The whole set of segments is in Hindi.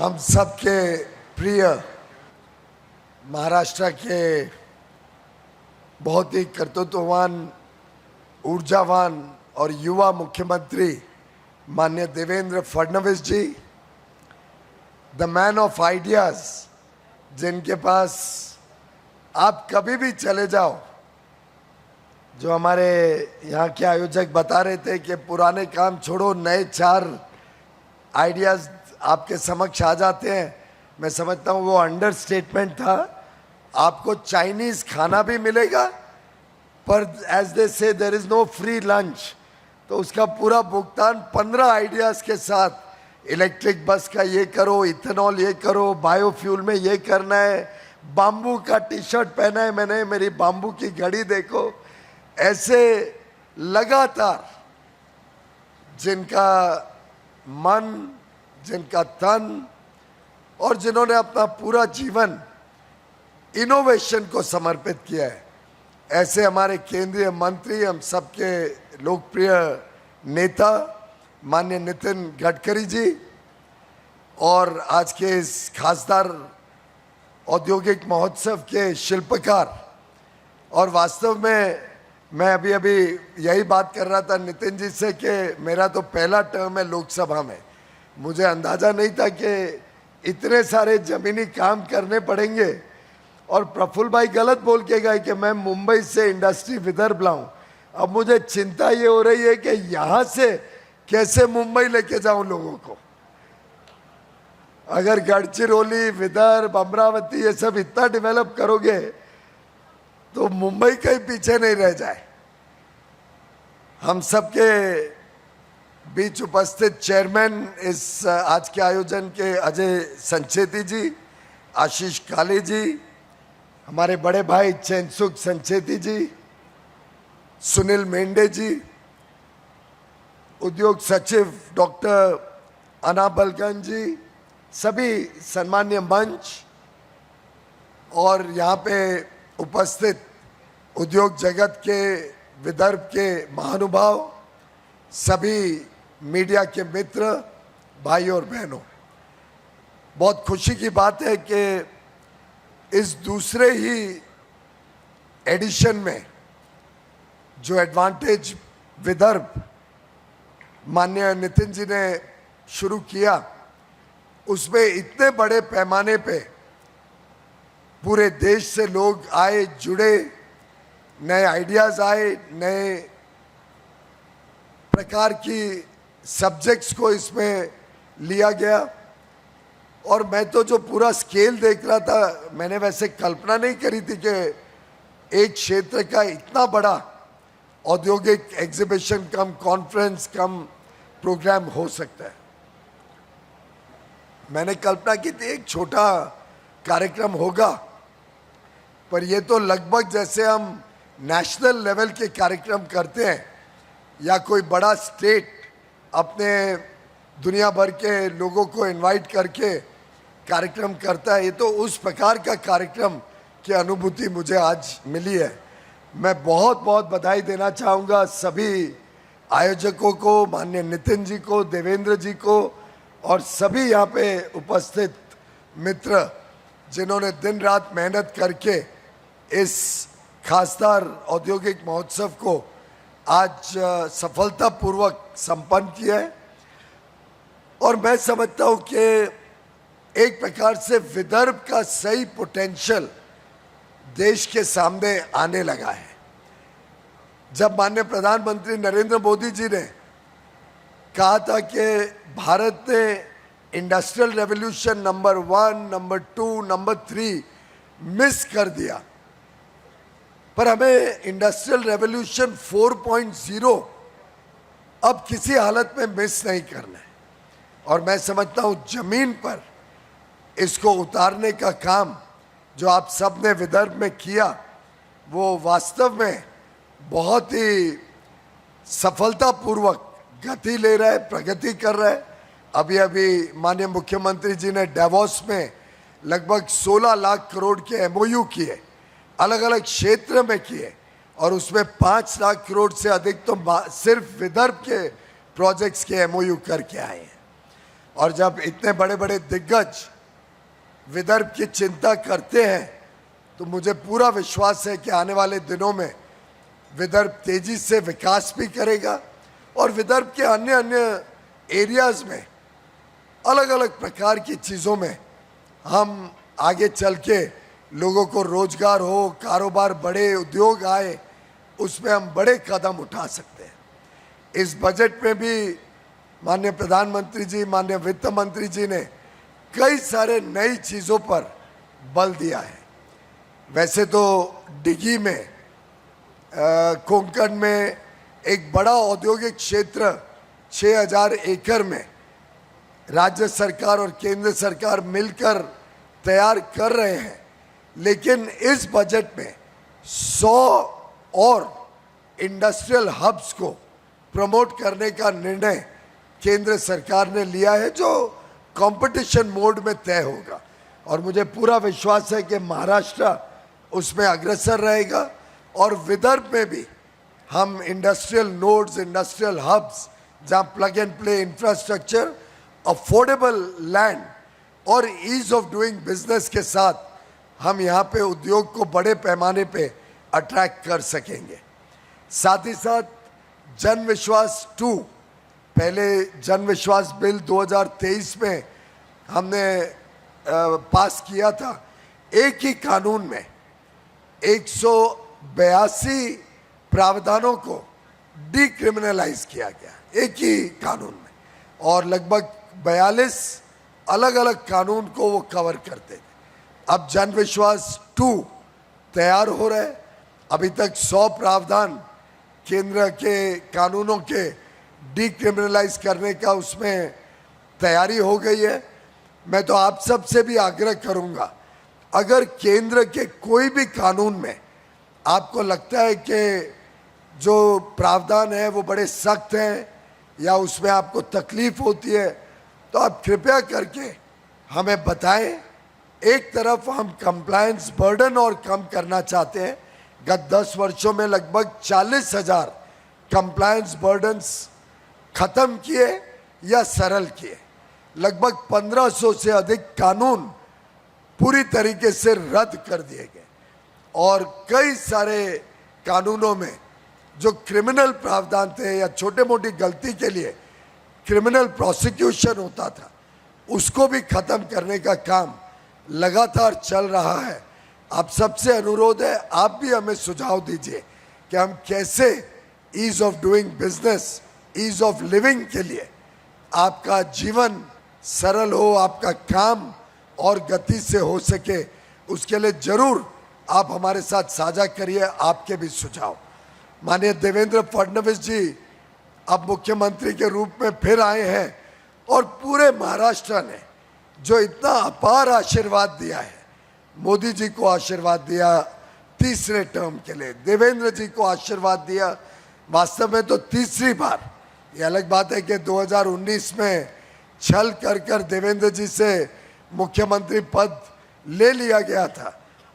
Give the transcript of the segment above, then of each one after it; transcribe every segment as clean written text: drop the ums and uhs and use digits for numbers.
हम सबके प्रिय महाराष्ट्र के बहुत ही कर्तृत्ववान, ऊर्जावान और युवा मुख्यमंत्री माननीय देवेंद्र फडणवीस जी, द मैन ऑफ आइडियाज, जिनके पास आप कभी भी चले जाओ। जो हमारे यहाँ के आयोजक बता रहे थे कि पुराने काम छोड़ो, नए 4 आइडियाज आपके समक्ष आ जाते हैं। मैं समझता हूँ वो अंडरस्टेटमेंट था। आपको चाइनीज खाना भी मिलेगा, पर as they say there is no free lunch, तो उसका पूरा भुगतान 15 आइडियाज के साथ, इलेक्ट्रिक बस का ये करो, इथेनॉल ये करो, बायोफ्यूल में ये करना है, बाम्बू का टी शर्ट पहना है मैंने, मेरी बाम्बू की घड़ी देखो। ऐसे लगातार जिनका मन, जिनका तन और जिन्होंने अपना पूरा जीवन इनोवेशन को समर्पित किया है, ऐसे हमारे केंद्रीय मंत्री, हम सबके लोकप्रिय नेता माननीय नितिन गडकरी जी, और आज के इस खासदार औद्योगिक महोत्सव के शिल्पकार। और वास्तव में मैं अभी यही बात कर रहा था नितिन जी से कि मेरा तो पहला टर्म है लोकसभा में। मुझे अंदाज़ा नहीं था कि इतने सारे ज़मीनी काम करने पड़ेंगे। और प्रफुल्ल भाई गलत बोल के गए कि मैं मुंबई से इंडस्ट्री विदर्भ लाऊं। अब मुझे चिंता ये हो रही है कि यहाँ से कैसे मुंबई लेके जाऊं लोगों को। अगर गढ़चिरौली, विदर्भ, अमरावती ये सब इतना डेवलप करोगे तो मुंबई कहीं पीछे नहीं रह जाए। हम सबके बीच उपस्थित चेयरमैन इस आज के आयोजन के अजय संचेती जी, आशीष काले जी, हमारे बड़े भाई चैनसुख संचेती जी, सुनील मेंढे जी, उद्योग सचिव डॉक्टर अना बलगन जी, सभी सम्मान्य मंच और यहाँ पे उपस्थित उद्योग जगत के, विदर्भ के महानुभाव, सभी मीडिया के मित्र, भाई और बहनों, बहुत खुशी की बात है कि इस दूसरे ही एडिशन में जो एडवांटेज विदर्भ माननीय नितिन जी ने शुरू किया, उसमें इतने बड़े पैमाने पे पूरे देश से लोग आए, जुड़े, नए आइडियाज़ आए, नए प्रकार की सब्जेक्ट्स को इसमें लिया गया। और मैं तो जो पूरा स्केल देख रहा था, मैंने वैसे कल्पना नहीं करी थी कि एक क्षेत्र का इतना बड़ा औद्योगिक एग्जीबिशन कम कॉन्फ्रेंस कम प्रोग्राम हो सकता है। मैंने कल्पना की थी एक छोटा कार्यक्रम होगा, पर ये तो लगभग जैसे हम नेशनल लेवल के कार्यक्रम करते हैं या कोई बड़ा स्टेट अपने दुनिया भर के लोगों को इनवाइट करके कार्यक्रम करता है, ये तो उस प्रकार का कार्यक्रम की अनुभूति मुझे आज मिली है। मैं बहुत बहुत बधाई देना चाहूँगा सभी आयोजकों को, माननीय नितिन जी को, देवेंद्र जी को और सभी यहाँ पे उपस्थित मित्र, जिन्होंने दिन रात मेहनत करके इस खासदार औद्योगिक महोत्सव को आज सफलतापूर्वक संपन्न किया है। और मैं समझता हूँ कि एक प्रकार से विदर्भ का सही पोटेंशियल देश के सामने आने लगा है। जब माननीय प्रधानमंत्री नरेंद्र मोदी जी ने कहा था कि भारत ने industrial revolution number 1, number 2, number 3 miss कर दिया, पर हमें इंडस्ट्रियल रेवोल्यूशन 4.0 अब किसी हालत में मिस नहीं करना है। और मैं समझता हूँ जमीन पर इसको उतारने का काम जो आप सब ने विदर्भ में किया, वो वास्तव में बहुत ही सफलतापूर्वक गति ले रहा है, प्रगति कर रहा है। अभी माननीय मुख्यमंत्री जी ने डेवोस में लगभग 16 लाख करोड़ के एमओयू किए, अलग अलग क्षेत्र में किए, और उसमें 5 लाख करोड़ से अधिक तो सिर्फ विदर्भ के प्रोजेक्ट्स के एमओयू करके आए हैं। और जब इतने बड़े बड़े दिग्गज विदर्भ की चिंता करते हैं तो मुझे पूरा विश्वास है कि आने वाले दिनों में विदर्भ तेजी से विकास भी करेगा और विदर्भ के अन्य अन्य एरियाज में अलग अलग प्रकार की चीज़ों में हम आगे चल के लोगों को रोजगार हो, कारोबार बढ़े, उद्योग आए, उसमें हम बड़े कदम उठा सकते हैं। इस बजट में भी माननीय प्रधानमंत्री जी, माननीय वित्त मंत्री जी ने कई सारे नई चीज़ों पर बल दिया है। वैसे तो डिगी में कोंकण में एक बड़ा औद्योगिक क्षेत्र 6000 एकड़ में राज्य सरकार और केंद्र सरकार मिलकर तैयार कर रहे हैं, लेकिन इस बजट में 100 और इंडस्ट्रियल हब्स को प्रमोट करने का निर्णय केंद्र सरकार ने लिया है, जो कंपटीशन मोड में तय होगा और मुझे पूरा विश्वास है कि महाराष्ट्र उसमें अग्रसर रहेगा और विदर्भ में भी हम इंडस्ट्रियल नोड्स, इंडस्ट्रियल हब्स, जहां plug and play infrastructure, affordable land और ईज ऑफ डूइंग बिजनेस के साथ हम यहाँ पे उद्योग को बड़े पैमाने पे अट्रैक्ट कर सकेंगे। साथ ही साथ जन विश्वास 2, पहले जन विश्वास बिल 2023 में हमने पास किया था। एक ही कानून में 182 प्रावधानों को डिक्रिमिनलाइज किया गया, एक ही कानून में, और लगभग 42 अलग अलग कानून को वो कवर करते थे। अब जन विश्वास 2 तैयार हो रहा है। अभी तक 100 प्रावधान केंद्र के कानूनों के डिक्रिमिनलाइज करने का उसमें तैयारी हो गई है। मैं तो आप सब से भी आग्रह करूंगा, अगर केंद्र के कोई भी कानून में आपको लगता है कि जो प्रावधान है वो बड़े सख्त हैं या उसमें आपको तकलीफ होती है, तो आप कृपया करके हमें बताएं। एक तरफ हम कंप्लायंस बर्डन और कम करना चाहते हैं। गत 10 वर्षों में लगभग 40,000 कंप्लायंस बर्डन्स खत्म किए या सरल किए। लगभग 1500 से अधिक कानून पूरी तरीके से रद्द कर दिए गए और कई सारे कानूनों में जो क्रिमिनल प्रावधान थे या छोटे मोटी गलती के लिए क्रिमिनल प्रोसिक्यूशन होता था, उसको भी खत्म करने का काम लगातार चल रहा है। आप सबसे अनुरोध है, आप भी हमें सुझाव दीजिए कि हम कैसे ease of doing business, ease of living के लिए आपका जीवन सरल हो, आपका काम और गति से हो सके, उसके लिए जरूर आप हमारे साथ साझा करिए आपके भी सुझाव। माननीय देवेंद्र फडणवीस जी अब मुख्यमंत्री के रूप में फिर आए हैं और पूरे महाराष्ट्र ने जो इतना अपार आशीर्वाद दिया है, मोदी जी को आशीर्वाद दिया तीसरे टर्म के लिए, देवेंद्र जी को आशीर्वाद दिया वास्तव में तो तीसरी बार। ये अलग बात है कि 2019 में छल कर देवेंद्र जी से मुख्यमंत्री पद ले लिया गया था,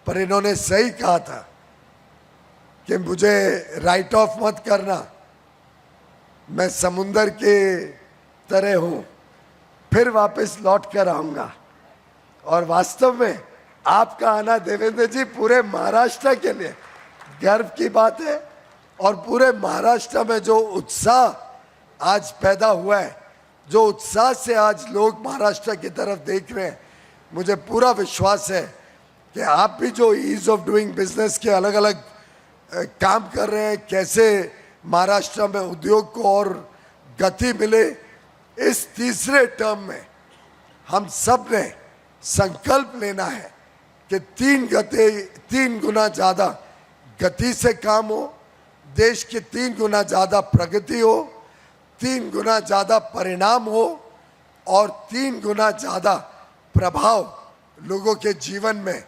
पर इन्होंने सही कहा था कि मुझे राइट ऑफ मत करना, मैं समुंदर के तरह हूं, फिर वापस लौट कर आऊंगा। और वास्तव में आपका आना देवेंद्र जी पूरे महाराष्ट्र के लिए गर्व की बात है और पूरे महाराष्ट्र में जो उत्साह आज पैदा हुआ है, जो उत्साह से आज लोग महाराष्ट्र की तरफ देख रहे हैं, मुझे पूरा विश्वास है कि आप भी जो ईज ऑफ डूइंग बिजनेस के अलग अलग काम कर रहे हैं, कैसे महाराष्ट्र में उद्योग को और गति मिले, इस तीसरे टर्म में हम सब ने संकल्प लेना है कि 3 गुना ज़्यादा गति से काम हो, देश की 3 गुना ज़्यादा प्रगति हो, 3 गुना ज़्यादा परिणाम हो और 3 गुना ज़्यादा प्रभाव लोगों के जीवन में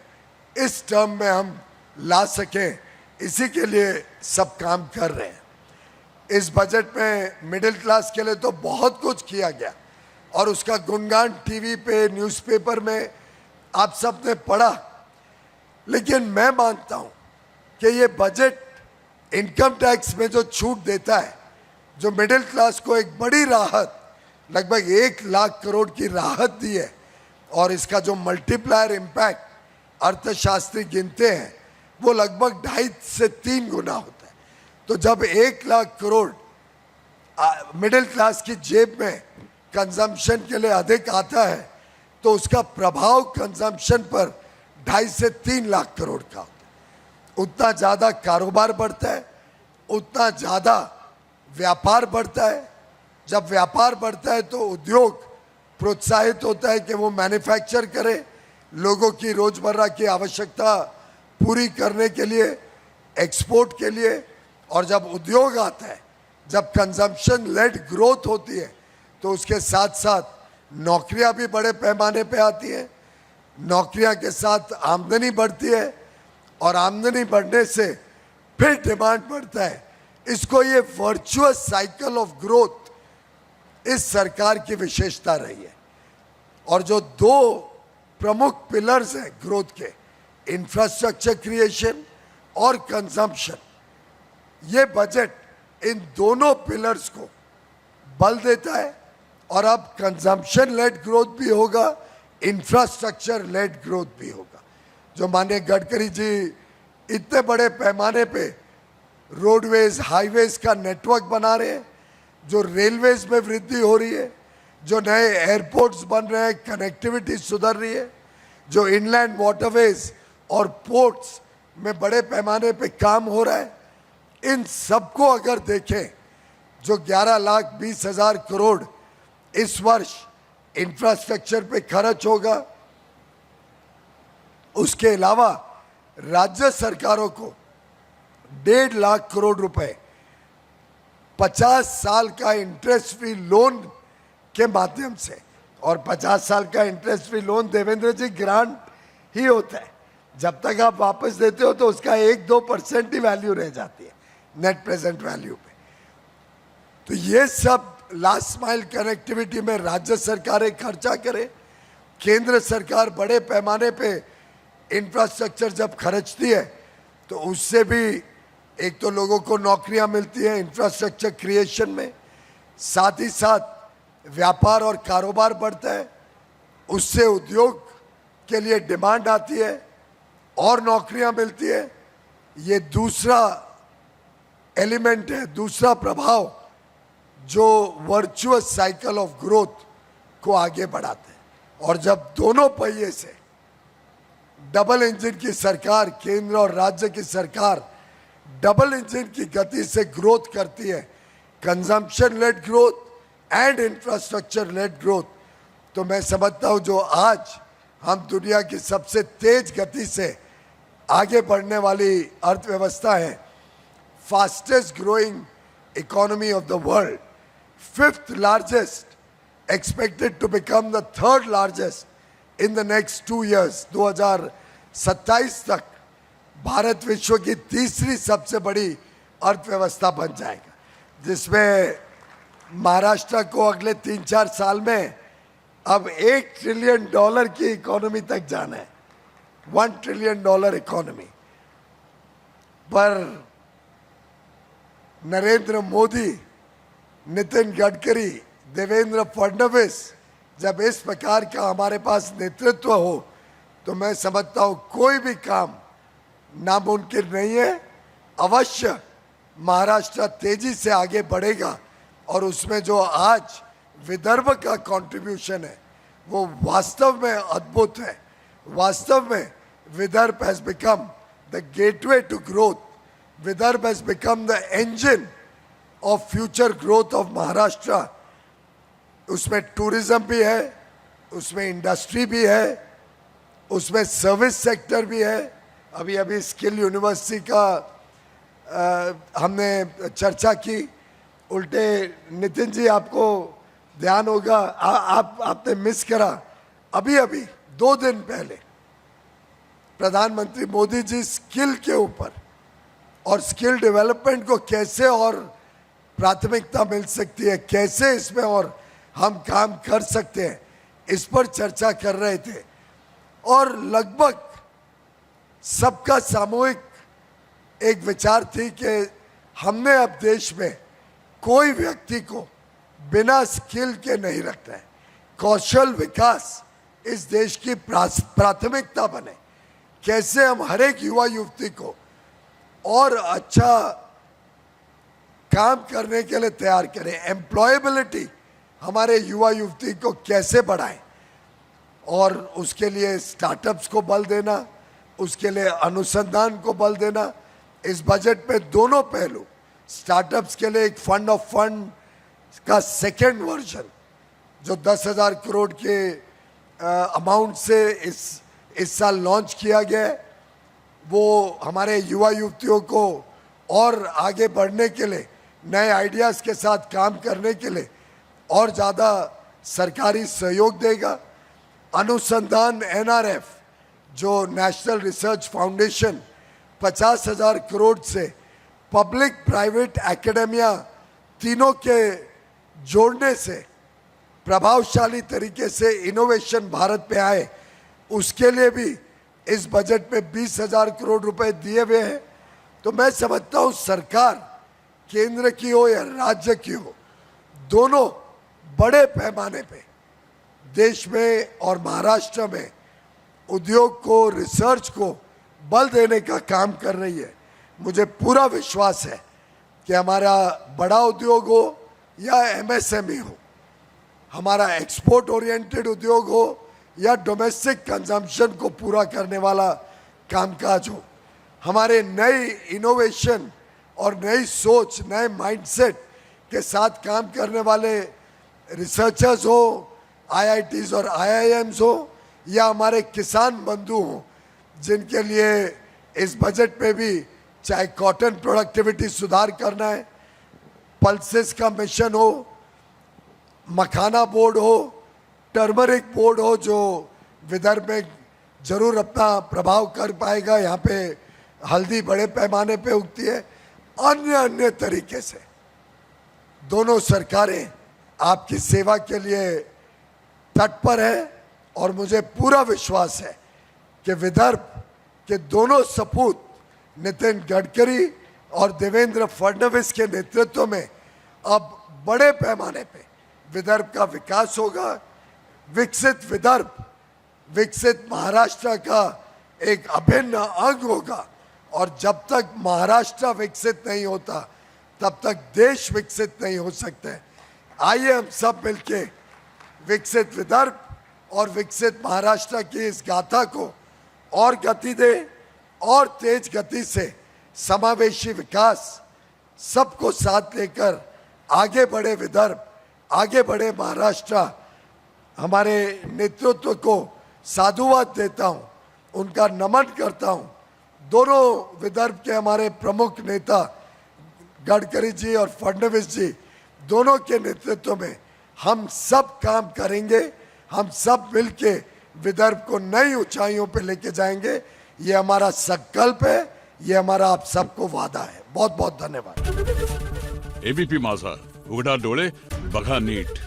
इस टर्म में हम ला सकें, इसी के लिए सब काम कर रहे हैं। इस बजट में मिडिल क्लास के लिए तो बहुत कुछ किया गया और उसका गुणगान टीवी पे, न्यूज़पेपर में आप सब ने पढ़ा, लेकिन मैं मानता हूं कि ये बजट इनकम टैक्स में जो छूट देता है, जो मिडिल क्लास को एक बड़ी राहत लगभग 1 लाख करोड़ की राहत दी है और इसका जो मल्टीप्लायर इम्पैक्ट अर्थशास्त्री गिनते हैं वो लगभग 2.5 से 3 गुना होता है। तो जब 1 लाख करोड़ मिडिल क्लास की जेब में कंजम्पशन के लिए अधिक आता है तो उसका प्रभाव कंजम्पशन पर 2.5 से 3 लाख करोड़ का होता है। उतना ज़्यादा कारोबार बढ़ता है, उतना ज़्यादा व्यापार बढ़ता है। जब व्यापार बढ़ता है तो उद्योग प्रोत्साहित होता है कि वो मैन्युफैक्चर करे, लोगों की रोज़मर्रा की आवश्यकता पूरी करने के लिए, एक्सपोर्ट के लिए। और जब उद्योग आता है, जब कंजम्पशन लेड ग्रोथ होती है तो उसके साथ साथ नौकरियां भी बड़े पैमाने पे आती हैं, नौकरियां के साथ आमदनी बढ़ती है और आमदनी बढ़ने से फिर डिमांड बढ़ता है। इसको ये वर्चुअस साइकिल ऑफ ग्रोथ इस सरकार की विशेषता रही है। और जो 2 प्रमुख पिलर्स हैं ग्रोथ के, इंफ्रास्ट्रक्चर क्रिएशन और कंजम्पशन, ये बजट इन दोनों पिलर्स को बल देता है। और अब कंजम्पशन लेड ग्रोथ भी होगा, इंफ्रास्ट्रक्चर लेड ग्रोथ भी होगा। जो माननीय गडकरी जी इतने बड़े पैमाने पे रोडवेज, हाईवेज का नेटवर्क बना रहे हैं, जो रेलवेज में वृद्धि हो रही है, जो नए एयरपोर्ट्स बन रहे हैं, कनेक्टिविटी सुधर रही है, जो इनलैंड वाटरवेज और पोर्ट्स में बड़े पैमाने पे काम हो रहा है, इन सबको अगर देखें, जो 11,20,000 करोड़ इस वर्ष इंफ्रास्ट्रक्चर पे खर्च होगा, उसके अलावा राज्य सरकारों को 1.5 लाख करोड़ रुपए 50 साल का इंटरेस्ट फ्री लोन के माध्यम से, और 50 साल का इंटरेस्ट फ्री लोन देवेंद्र जी ग्रांट ही होता है, जब तक आप वापस देते हो तो उसका 1-2% ही वैल्यू रह जाती है नेट प्रेजेंट वैल्यू पे। तो ये सब लास्ट माइल कनेक्टिविटी में राज्य सरकारें खर्चा करें, केंद्र सरकार बड़े पैमाने पे इंफ्रास्ट्रक्चर जब खर्चती है तो उससे भी एक तो लोगों को नौकरियां मिलती हैं इंफ्रास्ट्रक्चर क्रिएशन में, साथ ही साथ व्यापार और कारोबार बढ़ता है, उससे उद्योग के लिए डिमांड आती है और नौकरियां मिलती है। ये दूसरा एलिमेंट है, दूसरा प्रभाव जो वर्चुअस साइकिल ऑफ ग्रोथ को आगे बढ़ाते हैं। और जब दोनों पहिए से डबल इंजन की सरकार, केंद्र और राज्य की सरकार डबल इंजन की गति से ग्रोथ करती है, consumption led growth and infrastructure led growth, तो मैं समझता हूं जो आज हम दुनिया की सबसे तेज गति से आगे बढ़ने वाली अर्थव्यवस्था है, fastest growing economy of the world, 5th largest, expected to become the 3rd largest in the next 2 years, 2027 तक भारत विश्व की तीसरी सबसे बड़ी अर्थव्यवस्था बन जाएगा, जिसमें महाराष्ट्र को अगले 3-4 साल में अब $1 ट्रिलियन की इकोनॉमी तक जाना है, $1 ट्रिलियन इकोनॉमी। पर नरेंद्र मोदी, नितिन गडकरी, देवेंद्र फडणवीस जब इस प्रकार का हमारे पास नेतृत्व हो तो मैं समझता हूं कोई भी काम नामुमकिन नहीं है। अवश्य महाराष्ट्र तेजी से आगे बढ़ेगा और उसमें जो आज विदर्भ का कंट्रीब्यूशन है वो वास्तव में अद्भुत है। वास्तव में Vidarbha has become the gateway to growth, Vidarbha has become the engine of future growth of Maharashtra. उसमें टूरिज्म भी है, उसमें इंडस्ट्री भी है, उसमें सर्विस सेक्टर भी है। अभी अभी स्किल यूनिवर्सिटी का हमने चर्चा की। उल्टे नितिन जी आपको ध्यान होगा, आपने मिस करा, अभी अभी 2 दिन पहले प्रधानमंत्री मोदी जी स्किल के ऊपर और स्किल डेवलपमेंट को कैसे और प्राथमिकता मिल सकती है, कैसे इसमें और हम काम कर सकते हैं, इस पर चर्चा कर रहे थे। और लगभग सबका सामूहिक एक विचार थी कि हमने अब देश में कोई व्यक्ति को बिना स्किल के नहीं रखते हैं। कौशल विकास इस देश की प्राथमिकता बने। कैसे हम हर एक युवा युवती को और अच्छा काम करने के लिए तैयार करें, एम्प्लॉयबिलिटी हमारे युवा युवती को कैसे बढ़ाएं, और उसके लिए स्टार्टअप्स को बल देना, उसके लिए अनुसंधान को बल देना। इस बजट में दोनों पहलू, स्टार्टअप्स के लिए एक फंड ऑफ फंड का सेकेंड वर्जन जो 10,000 करोड़ के अमाउंट से इस साल लॉन्च किया गया है, वो हमारे युवा युवतियों को और आगे बढ़ने के लिए, नए आइडियाज़ के साथ काम करने के लिए और ज़्यादा सरकारी सहयोग देगा। अनुसंधान NRF जो नेशनल रिसर्च फाउंडेशन 50,000 करोड़ से पब्लिक प्राइवेट एकेडेमिया तीनों के जोड़ने से प्रभावशाली तरीके से इनोवेशन भारत में आए, उसके लिए भी इस बजट में 20,000 करोड़ रुपए दिए हुए हैं। तो मैं समझता हूँ सरकार केंद्र की हो या राज्य की हो, दोनों बड़े पैमाने पे देश में और महाराष्ट्र में उद्योग को, रिसर्च को बल देने का काम कर रही है। मुझे पूरा विश्वास है कि हमारा बड़ा उद्योग हो या MSME हो, हमारा एक्सपोर्ट ओरिएंटेड उद्योग हो या डोमेस्टिक कंजम्पशन को पूरा करने वाला कामकाज हो, हमारे नई इनोवेशन और नई सोच, नए माइंडसेट के साथ काम करने वाले रिसर्चर्स हो, IITs और IIMs हो, या हमारे किसान बंधु हों जिनके लिए इस बजट में भी चाहे कॉटन प्रोडक्टिविटी सुधार करना है, पल्सेस का मिशन हो, मखाना बोर्ड हो, टर्मरिक बोर्ड हो जो विदर्भ में जरूर अपना प्रभाव कर पाएगा, यहाँ पे हल्दी बड़े पैमाने पे उगती है, अन्य तरीके से दोनों सरकारें आपकी सेवा के लिए तत्पर है। और मुझे पूरा विश्वास है कि विदर्भ के दोनों सपूत नितिन गडकरी और देवेंद्र फडणवीस के नेतृत्व में अब बड़े पैमाने पे विदर्भ का विकास होगा। विकसित विदर्भ विकसित महाराष्ट्र का एक अभिन्न अंग होगा, और जब तक महाराष्ट्र विकसित नहीं होता तब तक देश विकसित नहीं हो सकते। आइए हम सब मिलके विकसित विदर्भ और विकसित महाराष्ट्र की इस गाथा को और गति दें, और तेज गति से समावेशी विकास सबको साथ लेकर आगे बढ़े विदर्भ, आगे बढ़े महाराष्ट्र। हमारे नेतृत्व को साधुवाद देता हूं, उनका नमन करता हूं। दोनों विदर्भ के हमारे प्रमुख नेता गडकरी जी और फडणवीस जी, दोनों के नेतृत्व में हम सब काम करेंगे, हम सब मिलके विदर्भ को नई ऊंचाइयों पे लेके जाएंगे। ये हमारा संकल्प है, ये हमारा आप सबको वादा है। बहुत बहुत धन्यवाद। ABP माझा, उघडा डोळे बघा नीट।